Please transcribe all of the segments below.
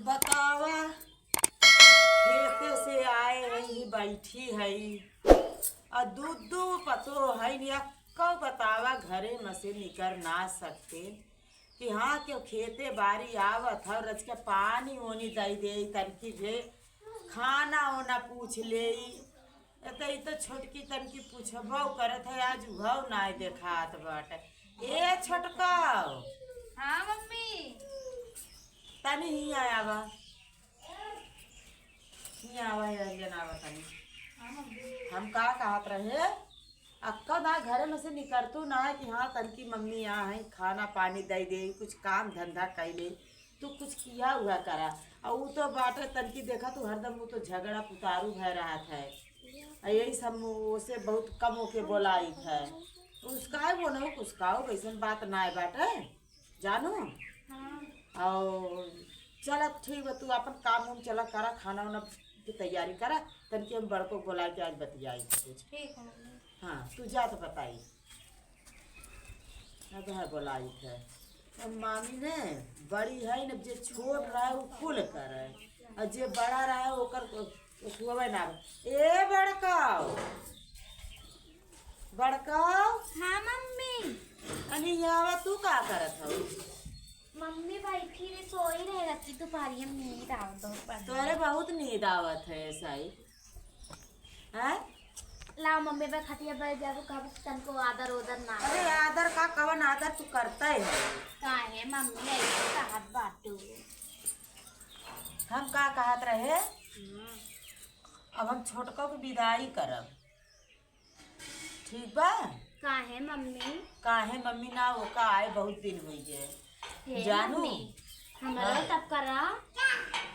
बतावा खेते से आए रही बैठी है और दूध पतो है नहीं कब बतावा घरे में से निकर ना सकते कि हाँ क्यों खेते बारी आवत है रच के पानी ओनी दई दे तनकी भे खाना ओना पूछ ले तो छोटकी तनकी पूछबो करत है आज उहव ना देखात बाटे ए छोटकाओ हाँ मम्मी। तनी ही आया बा ही आवा रंजन आवा तनी हाँ मम्मी। हम का कहत रहे अक्का ना घरे में से निकलतू ना है कि हाँ तनकी मम्मी यहाँ है खाना पानी दे दे कुछ काम धंधा कैले तू कुछ किया हुआ करा और वो तो बाटे तनकी देखा तू हरदम वो तो झगड़ा पुतारू भय रहा था यही सब उसे बहुत कम होके बोलाई था उसका वो ना उसका वैसन बात ना है बाटे जानो हाँ। और चल ठीक है तू अपन काम उम चला करा खाना वाना की तैयारी करा तनकी हम बड़को बोला के आज बतियाई कुछ ठीक है मम्मी। हाँ तू जा तो बताई अब है बोलाई थे अब मामी ने बड़ी है न जे छोट रहा है वो फूल कर है और जे बड़ा रहा है ओकर हुआ ना ए बड़काओ बड़काओ हाँ मम्मी। अनी यहाँ तू का करत हो मम्मी बैठी रे सोई रहे रखी दोपहरी में नींद आवत हो तोरे बहुत नींद आवत है ऐसा ही हैं लाओ मम्मी पे खटिया बैठ जाओ कब तन को आदर उदर ना अरे आदर का कवन आदर तू करता है काहे मम्मी ऐसे कहत बाटू। हम का कहत रहे अब हम छोटको की विदाई करब ठीक बा काहे मम्मी। काहे मम्मी ना ओका आए बहुत दिन हुई है हे जानू मम्मी, हमारा हाँ। तब करा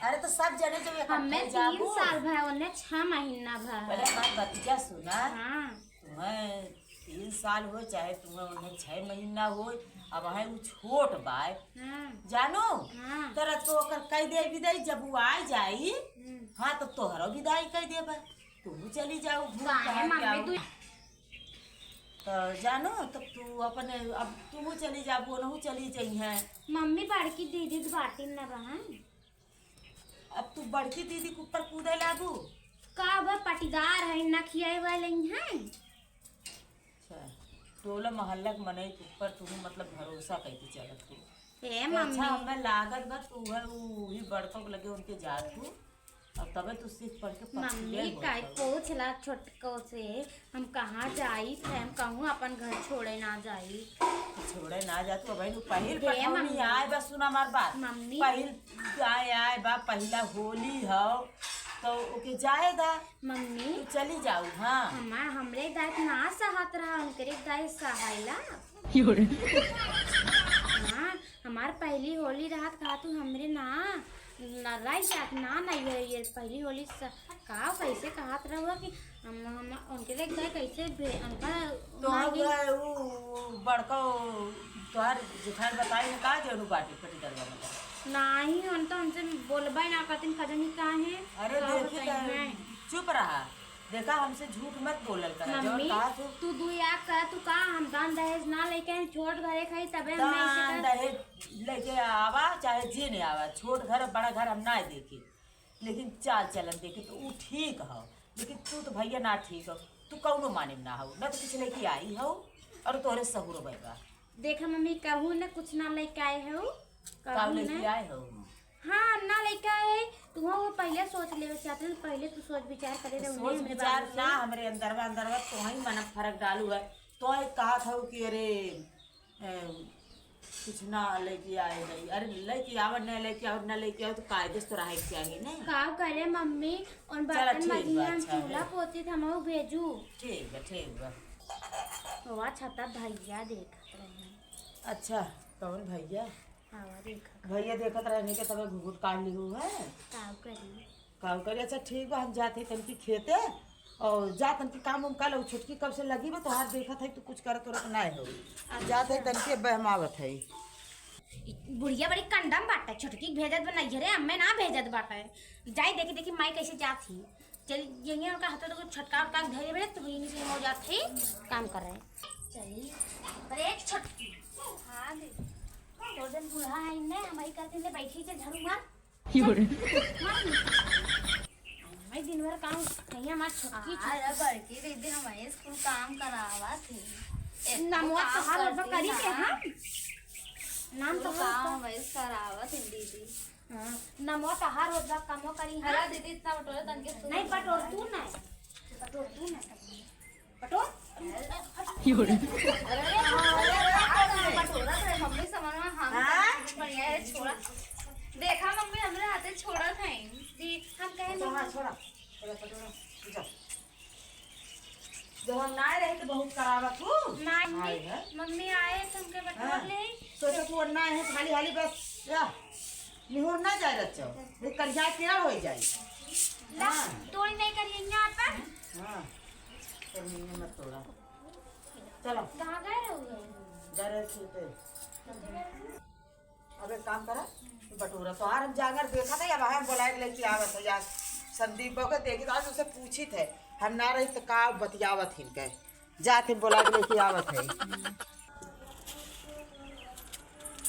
अरे तो सब जने जब हमें इकट्ठे 3 जाबू साल भर उन्हें 6 महीना भर। पहले बात बतिया सुना हाँ तुम्हें 3 साल हो चाहे तुम्हें उन्हें 6 महीना हो अब है वो छोट बाय हाँ जानो हाँ। तोरा तो ओकर कह दे विदाई जब वो आ जाई हम्म। हाँ तो तोहरो विदाई कह देबा तू चली जाओ घूम काहे टहल के मम्मी आओ। तो जानो तब तू अपने अब तू चली जाबू ओनहु चली जई है मम्मी बड़की दीदी तो बाटी न रहा अब तू बड़की दीदी के ऊपर कूदे लागू का वह पटीदार है न खियाए वाले हैं। अच्छा टोला मोहल्ला के मनई के ऊपर तू मतलब भरोसा कैसे चलत तू हे अच्छा मम्मी हमें लागत बा तू है वही बड़कों के लगे उनके जात तू अब तबे तू सीख पढ़ के मम्मी का पूछला छोटको से हम कहाँ जाई थे हम कहूँ अपन घर छोड़े ना जाई छोड़े ना जा तू भाई पहिल हे पठौनी मम्मी। आए बा सुना हमार बात मम्मी। पहिल आए बा पहिला होली हो तो ओके जाएगा मम्मी तू चली जाऊ हाँ हमरे दायित्व ना सहत रहा उनके दायित्व सहायला। हाँ हमार पहली होली रात कहा तू हमरे ना लड़ाई जात ना नहीं ये पहली होली का कैसे कहत रहुआ कि हम उनके देख जाए कैसे उनका तो वो बड़को तोहार जिठार बताई का जरूर बाटी फटी दरवा में नहीं उन तो हमसे बोलबा ना करतीन खजनी का है अरे का देखी बताई हैं। चुप रहा देखा हमसे झूठ मत बोलल कर मम्मी कहा तू दू याद कर तू का हम दान दहेज ना लेके आए, छोट घरे खाई तबे हम दान ऐसे दहेज लेके आवा चाहे जे नहीं आवा छोट घर बड़ा घर हम ना देखे लेकिन चाल चलन देखे तो वो ठीक हो लेकिन तू तो भैया ना ठीक हो तू कौनो माने ना हो न तो कुछ लेके आई हो और तोहरे सहूर बैगा देखा मम्मी कहूँ ना कुछ ना लेके आए हो का लेके आए हो हाँ ना लेके आए तू वो पहले सोच ले चाहते पहले तू सोच विचार करे रहे सोच विचार ना हमरे अंदरवा तो ही मन फर्क डालू है तो ही कहा था कि अरे कुछ ना लेके आए गई अरे लेके आव न लेके आओ न लेके आओ तो कायदे से तो रहे चाहिए ना का करे मम्मी उन चलो बर्तन ठीक बा, मजिया अच्छा है। चूल्हा पोती हम भेजू ठीक बा हवा छता भैया देखत रहे अच्छा कौन भैया हवा देखत भैया देखत रहने के तब घुघुट काट ली हूँ है का करी काम करी अच्छा ठीक बा हम जाते तनकी खेते और जा तनकी काम उम कर छुटकी कब से लगी बा तो हाथ देखत है तो कुछ करत उरत ना हो जाते तनकी बहमावत है बुढ़िया बड़ी कंडम बाटे छोटकी भेजत बा नहीं रे हमें ना भेजत बाटे जाई देखी देखी माई कैसे जाती चल यही उनका हाथ तो छटका उटका धरे बड़े तो यहीं से हो जाते काम कर रहे चलिए अरे एक छटकी हाँ दे तो दिन बूढ़ा है ने हमारी करते ने बैठी से झाड़ू मार मैं दिन भर काम कहीं हमार छोटकी अरे बड़की दीदी हमारे स्कूल काम करावा थी नमवा तोहार होबा करी के हां नाम तो काम वैस करावा थी दीदी। हां नमवा तोहार होबा कामो करी हां अरे दीदी इतना बटोरे तन के नहीं पटोर तू ना पटोर बटोरा करे मम्मी समझ में हम बढ़िया है छोड़ा देखा मम्मी हमरे हाथे छोड़ा था जी हम कहे छोड़ा छोड़ा पटोरा जा जब हम ना रहे तो बहुत करावा तू मम्मी आए तो हमके बटोर ले सोचा तू ना है खाली हाली बस या निहुर ना जाए रच्चो ये करिया केड़ा हो जाए ला तोड़ी नहीं करिए यहां पर हां तो नहीं मत तोड़ा चलो कहां गए रहोगे जा रहे थे पे अब एक काम करा बटोरा तो हम जाकर देखा था या हम बुलाए लेके आवत है यार संदीप को देखी तो आज उसे पूछी थे हम ना रही तो का बतियावत हिन के जाते बुला के लेके आवत है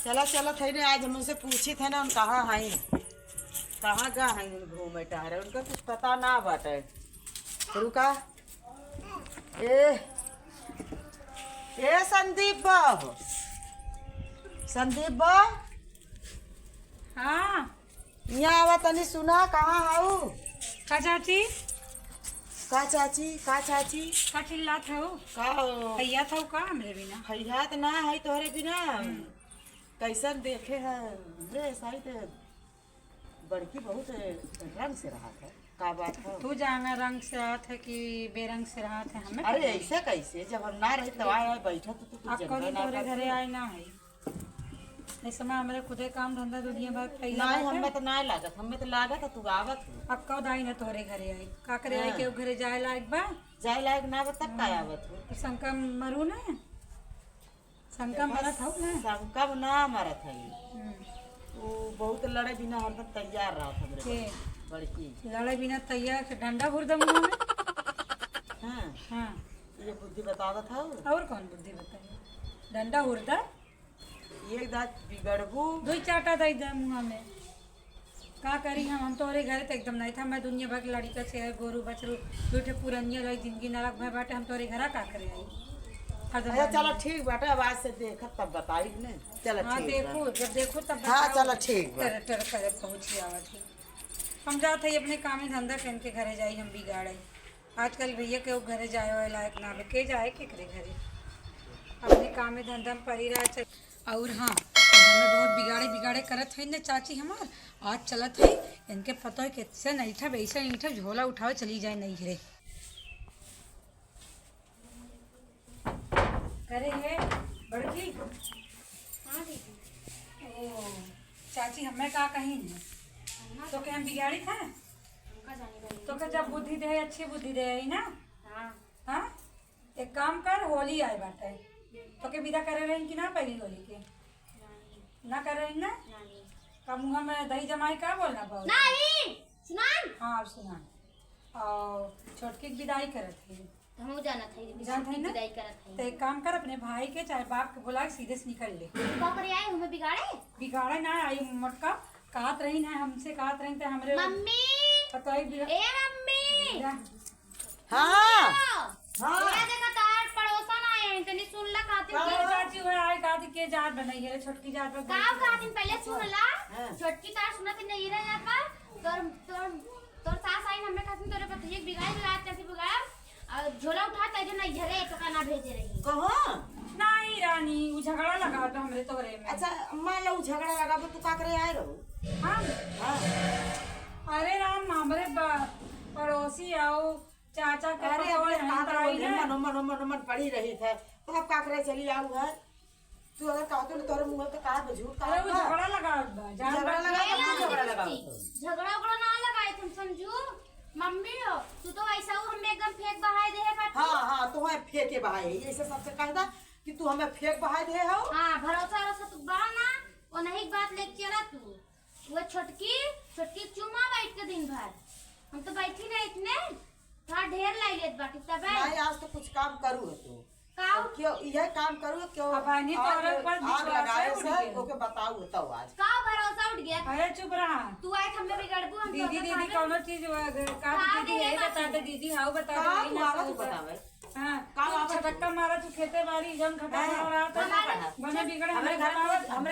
चला चला थे ने आज हम उनसे पूछी थे ना हम कहाँ गा हैं घूमे टहरे उनका कुछ पता ना बाटे रुका ए संदीप बाबू हाँ यहाँ आवा तनी सुना कहाँ हाउ का चाची का चाची का चिल्लात हो का भैया था का हमरे बिना भैया तो ना है तोहरे बिना कैसन देखे है रे साई तो बड़की बहुत रंग से रहा था का बात है तू जाना रंग से रात है कि बेरंग से रात है हमें अरे ऐसे कैसे जब हम ना रहे तो आए बैठा तो तू अब कभी तोरे घरे आए ना है इस समय हमारे खुदे काम धंधा दुनिया भर ना हमें तो ना लागत हमें तो लागत तू आवत अब कब आई ना तोरे घरे आई का करे आई के घरे जाए लायक बा जाए लायक ना बता का आवत हो तो शंका मरू ना शंका मरत हो ना संकब ना मरत है वो बहुत लड़े बिना हरदम तैयार रहा था मेरे बड़की लड़े बिना तैयार से डंडा भर दम मुंह में हाँ हाँ ये बुद्धि बतावत था और कौन बुद्धि बताई डंडा उड़ता एक दांत बिगड़बू दो चाटा दे दे मुँह में का करी हम तोहरे घरे तो एकदम नहीं था मैं दुनिया भर की लड़का से गोरू बछरू झूठे पुरनिया रही जिंदगी नरक भर बाटे हम तोहरे घरा का करे आई अच्छा चलो ठीक बाटे आवाज से देखा तब बताई ने चलो हाँ ठीक देखो जब देखो तब हाँ बताओ। चलो ठीक बा टर करे पहुँची आवत है हम जाते ही अपने काम धंधा कन के घरे जाई हम बिगाड़े आजकल भैया के घरे जाए वाले लायक ना बे के जाए के करे घरे अपने काम धंधा में पड़ी रहा चाहिए और हाँ हमें बहुत बिगाड़े करत है ने चाची हमार आज चलत है इनके पता है कैसे नहीं था वैसे नहीं था झोला उठावे चली जाए नहीं घरे करे है बड़की हां दीदी ओ चाची हमें का कहीं नहीं तो क्या हम बिगाड़ी था हमका जाने वाली तो क्या जब बुद्धि दे अच्छी बुद्धि दे है ना हां हाँ एक काम कर होली आए बाटे तो के विदा करे रही कि ना पहली होली के ना कर रही ना का मुँह में दही जमाई का बोलना बहुत नहीं सुनान हाँ अब सुना और छोटकी की विदाई करत है हम जाना था दीदी जानत है ना विदाई करत है तो एक काम कर अपने भाई के चाहे बाप के बुला के सीधे से निकल ले का करे आए हमें बिगाड़े बिगाड़े ना आई मोटका कहत रही ना हमसे कहत रही थे हमरे मम्मी पता ही ए मम्मी हाँ ये देखा तार पड़ोसन आए हैं तनी सुन ला खातिर हाँ, के चाची हुए आए कहती के जात बनाई है छोटकी जात पर का खातिर पहले सुन ला हाँ। छोटकी तार सुना कि नहीं रहा पर तोर तोर तोर सास आई हमें खातिर तोरे पर तुझे बिगाड़ रात कैसे बिगाड़ और झोला उठा त जो नहीं झरे तो का ना भेजे रही कहाँ नहीं रानी वो झगड़ा लगा तो हमरे तोरे में अच्छा मान लो झगड़ा लगा तू का करे आए रहो हाँ हाँ अरे राम हमारे पड़ोसी आओ चाचा के अरे पकौड़े अपने हैं, कहा ताई ने। मन पड़ी रही थे तो अब काकरे चली आऊ घर तू अगर कहतो ना तोरे मुंह पे कहा झूठ अरे वो कहा झगड़ा लगा जान झगड़ा बच- लगा कब झगड़ा लगा झगड़ा उगड़ा ना लगाए तुम समझू मम्मी हो तू तो ऐसा हो हमें एकदम फेंक बहाए दे है पर हाँ हाँ तो है फेंके बहाए ऐसे सबसे कहता कि तू हमें फेंक बहाए दे हो हां भरोसा रसा तू बा ना वो नहीं बात लेके चला तू वो छोटकी चुमा बैठ के दिन भर हम तो बैठी नहीं इतने थोड़ा ढेर लाई लेत बाटी तब नहीं आज तो कुछ काम करू है तू काऊ क्यों यह काम करो क्यों अब आनी तो औरत पर आग विश्वास लगाए है, से उनके। ओके बताओ तो आज काऊ भरोसा उठ गया। अरे चुप रहा। तू आए हमें बिगड़बू हम दीदी तो दीदी कौनो चीज का दीदी यही बता दे दीदी हाउ बता का दे तू ना आवा तू सब बतावे हां का आवा तू? छटक्का मारा तू खेते बाड़ी जम खटा हाँ, रहा था हमारे- बने बिगड़े हमारे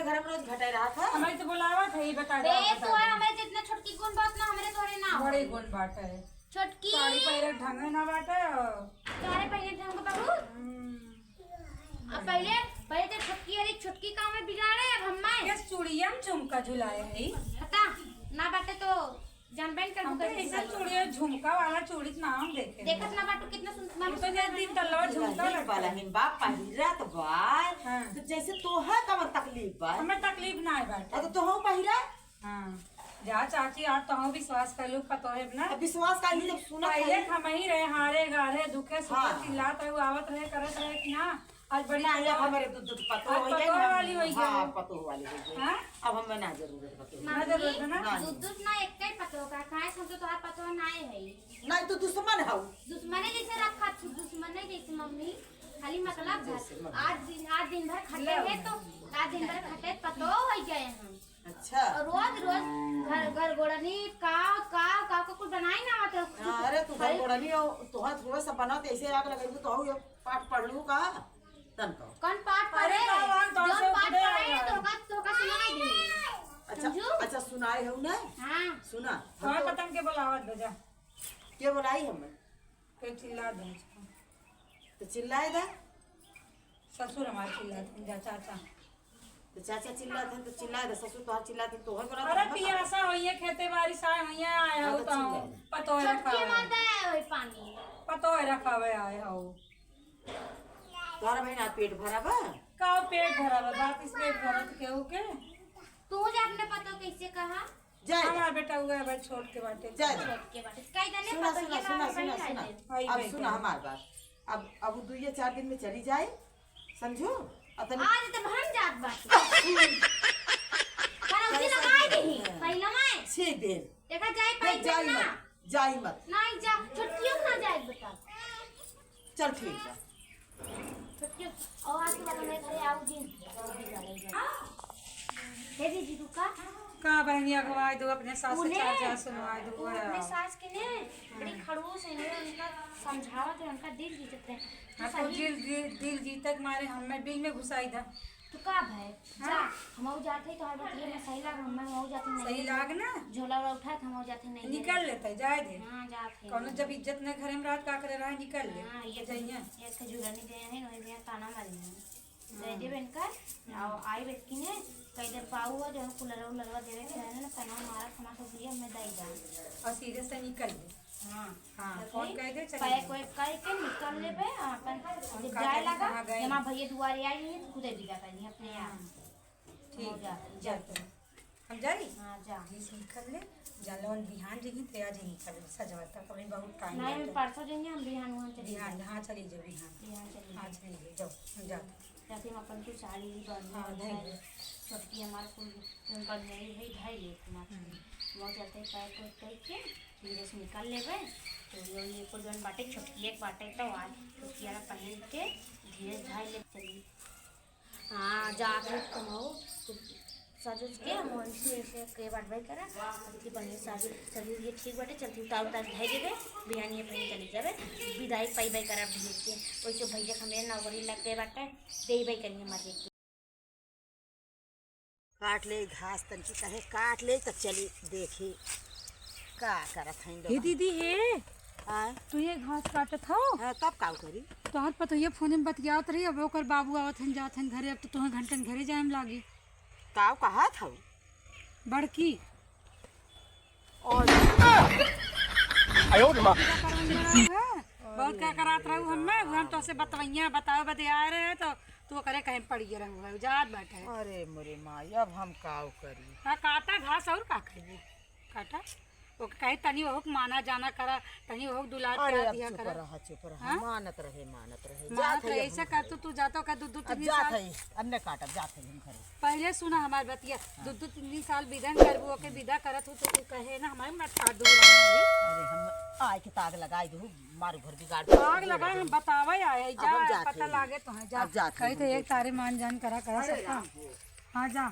घर में रोज घटाई रहा था हमें तो बुलावा था ही बता बे दे तू है हमें जितना छोटकी गुण बात ना हमरे तोरे ना हो। बड़े गुण बाटे है छोटकी साड़ी पहले ढंग ना बाटे तुम्हारे पहले ढंग बाबू अब पहले पहले तो छोटकी अरे छोटकी काम में बिगाड़े अब हम ये चूड़िया में झुमका झुलाए है पता ना बाटे तो जानबेन कर हमको ऐसा चूड़िया झुमका वाला चूड़ी नाम देखे देखत ना बाटू कितना सुंदर हम तो जैसे दिन तलवा झुमका नहीं लगता वाला है हिन बाप पहिरा तो बाय हाँ। तो जैसे तोहा कमर तकलीफ बा हमें तकलीफ ना है बाटे अब तो हम पहिरा हाँ जा चाची आज तो हम विश्वास कर लू पतोहे ना अब विश्वास का ही जब सुना पहले हम ही रहे हारे गारे दुखे सुखे हाँ। चिल्लात रहे आवत रहे करत रहे कि ना आज बड़ी ना अब हमारे दूध पतो अब हो गए पतोह वाली हो गई। हां पतो वाली हो गई हाँ? अब हमें ना जरूरत पतो ना जरूरत है ना नहीं। दूध ना एक ही पतो का खाए हम तो तोहार पतो ना है नहीं तो दुश्मन हौ दुश्मने जैसे रखा तू दुश्मने जैसे मम्मी खाली मतलब आज दिन भर खटे है तो आज दिन भर खटे पतो हो गए हम अच्छा और रोज रोज घर गोड़नी का को कुछ बनाई ना मतलब हाँ, अरे तू घर गोड़ा नहीं हो तोहा थोड़ा सा बनाओ तो ऐसे आग लगाई तो हो पाठ पढ़ लू का तन को कौन पाठ पढ़े अरे भगवान, तो जोन से पाठ उठे पढ़े आया। तो का सुनाई दे समझू अच्छा सुनाए हो ना हां सुना हमारे पतंग के बुलावत बजा क्या बोलाई हमें के चिल्ला दे तो चिल्लाए दा ससुर हमारे चिल्लाते जा चाचा तो चाचा चिल्लाते हैं तो चिल्लाए दा ससुर तो चिल्लाते हैं तो हो बोला अरे पियासा होइए खेते बाड़ी साए होइए आए हो तो पतोहे रखा छटकी मार दे ओए पानी पतोहे रखा हुए आए हो तुम्हारा बहन पेट भरा बा का पेट भरा बा बात इस पेट भरा तो केहू के तू जा अपने पतो कैसे कहा जाए हमार बेटा हुआ है भाई छोड़ के बाटे जाए के बात कई दने सुना पतो सुना ये सुना बात सुना नहीं सुना है आई अब भाई सुना हमारी बात अब 2 या 4 दिन में चली जाए समझो अतन आज तो भन जात बात पर उसी लगाई नहीं पहला मैं 6 दिन देखा जाए नहीं पाई जाई मत नहीं जा छुट्टियों ना जाए बता चल ठीक है छुट्टियों और आज के बाद मैं घरे आऊ दिन हे दीदी रुका का बहनी अगवाई दो अपने सास से उन्हें- चाचा सुनवाई दो अपने सास के ने बड़ी खड़ूस है ने उनका समझावत है उनका दिल जीतत है हाँ तो दिल जीतक मारे हमें दिल में घुसाई था तू का भाई जा हमऊ जाते तो हर बतिया में सही लग हम हमऊ जाते नहीं सही लाग ना झोला वाला उठा के हमऊ जाते नहीं निकल लेते जाए दे हां जाते कौनो जब इज्जत न घर में रात का करे रहा निकल ले हां ये जाइए ये खजूरा नहीं दे है नहीं दिया ताना मारी है दे दे बनकर आओ आई बेटकी ने कई देर पाऊ हो जो कूलर उलरवा देवे के रहने ना तना मारा खाना सब दिया मैं दई जा और सीधे से निकल ले हां हाँ फोन कह दे चल पैक वैक करके निकल लेबे अपन जब कहाँ जाए गए, लगा कहाँ गए? जमा भैया दुआरे आई है तो खुदे विदा करनी अपने आप ठीक जा जाते हम जाई हां जा अभी से निकल ले जलवन बिहान जी ते आज ही निकल सजवता कभी बहुत टाइम नहीं मैं परसों जाएंगे हम बिहान वहां चले बिहान हाँ चली जाओ बिहान बिहान चले हाँ चली जाओ जाओ हम जाते जाते हम अपन कुछ साड़ी हाँ, बढ़िया धइले। छोटकी हमारे कुल बढ़िया ही ढाई ले वहाँ चलते पैक वैक करके धीरे से निकल लेबे तो ये को जन बाटे छोटकी एक बाटे तो आज छोटकी वाला पहन के धीरे से ढाई ले चली हाँ जाके कमाओ तो सज उज के हम ऐसे ऐसे के बात भाई करा अति बढ़िया साजी सजी ये ठीक बाटे चलती उतार उतार ढाई देबे बिहान ये पहन चली जाबे विदाई पाई बाई करा भेज के वैसे भैया हमें नौकरी लग गए बाटे दे बाई करिए मजे के काट ले घास तंची कहे काट ले तो चली देखी का करत हैं हे दीदी हे हां तू ये घास काटत हो तब का करी तोहर पतो ये फोन में बतियावत रही अब ओकर बाबू आवत हन जात हन घरे अब तो तुहे घंटन घरे जाए में लागी काव कहा था बड़की और बहुत क्या करात रहू हम तो से बतवैया बताओ बतिया रहे तो तू करे कहीं पड़ गया रंग जात बैठे अरे मोरे माई अब हम काव करी हाँ काटा घास और का करिए काटा वो कहे तनी वो माना जाना करा तनी वो दुलार अरे करा अब दिया चुप करा रहा चुप रहा हाँ? मानत रहे मानत रहे ऐसा कर तू जातो का दूध अब तीन जात साल है अब न काटब जात है हम घरे पहले सुना हमार बतिया दूध तीन साल विधन करबू के विदा करत हो तो तू कहे ना हमारे मत काट दूर अरे हम आय के ताग लगाई दू हमारे घर बिगाड़ आग लगा हम बतावे आए अब हम जा जाते पता हैं। लागे तो है जा अब जाते कही तो एक तारे मान जान करा करा सकता हाँ जा